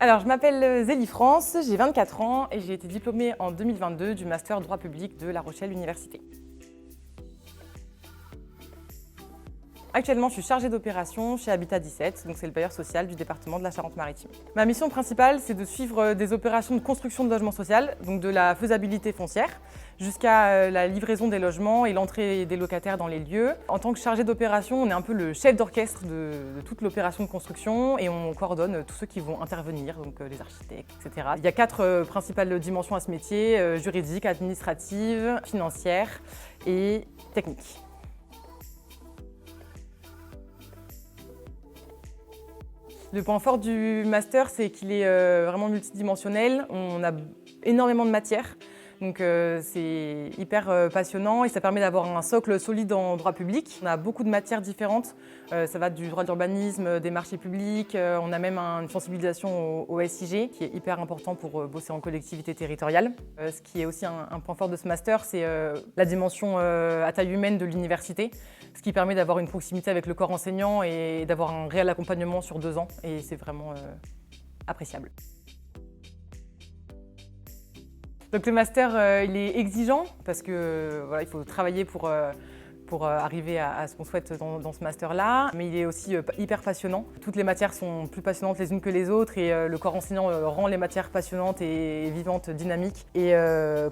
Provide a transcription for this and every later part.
Alors, je m'appelle Zélie France, j'ai 24 ans et j'ai été diplômée en 2022 du Master droit public de La Rochelle Université. Actuellement, je suis chargée d'opération chez Habitat 17, donc c'est le bailleur social du département de la Charente-Maritime. Ma mission principale, c'est de suivre des opérations de construction de logement social, donc de la faisabilité foncière, jusqu'à la livraison des logements et l'entrée des locataires dans les lieux. En tant que chargée d'opération, on est un peu le chef d'orchestre de toute l'opération de construction et on coordonne tous ceux qui vont intervenir, donc les architectes, etc. Il y a 4 principales dimensions à ce métier, juridique, administrative, financière et technique. Le point fort du master, c'est qu'il est vraiment multidimensionnel. On a énormément de matières, donc c'est hyper passionnant et ça permet d'avoir un socle solide en droit public. On a beaucoup de matières différentes. Ça va du droit de l'urbanisme, des marchés publics. On a même une sensibilisation au SIG qui est hyper important pour bosser en collectivité territoriale. Ce qui est aussi un point fort de ce master, c'est la dimension à taille humaine de l'université, ce qui permet d'avoir une proximité avec le corps enseignant et d'avoir un réel accompagnement sur 2 ans. Et c'est vraiment appréciable. Donc le master, il est exigeant parce que voilà, il faut travailler pour arriver à ce qu'on souhaite dans ce master-là. Mais il est aussi hyper passionnant. Toutes les matières sont plus passionnantes les unes que les autres et le corps enseignant rend les matières passionnantes et vivantes, dynamiques et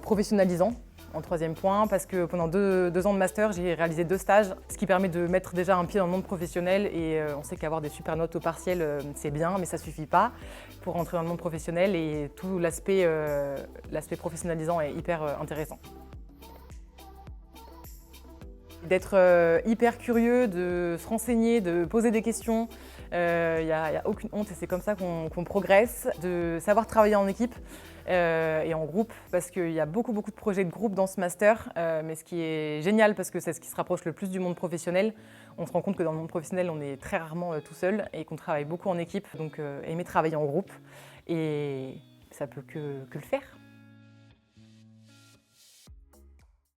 professionnalisant. En 3e point, parce que pendant 2 ans de master, j'ai réalisé 2 stages, ce qui permet de mettre déjà un pied dans le monde professionnel et on sait qu'avoir des super notes au partiel, c'est bien, mais ça suffit pas pour rentrer dans le monde professionnel et tout l'aspect professionnalisant est hyper intéressant. D'être hyper curieux, de se renseigner, de poser des questions. Il n'y a aucune honte et c'est comme ça qu'on progresse. De savoir travailler en équipe et en groupe parce qu'il y a beaucoup de projets de groupe dans ce master. Mais ce qui est génial parce que c'est ce qui se rapproche le plus du monde professionnel. On se rend compte que dans le monde professionnel, on est très rarement tout seul et qu'on travaille beaucoup en équipe. Donc aimer travailler en groupe et ça peut que le faire.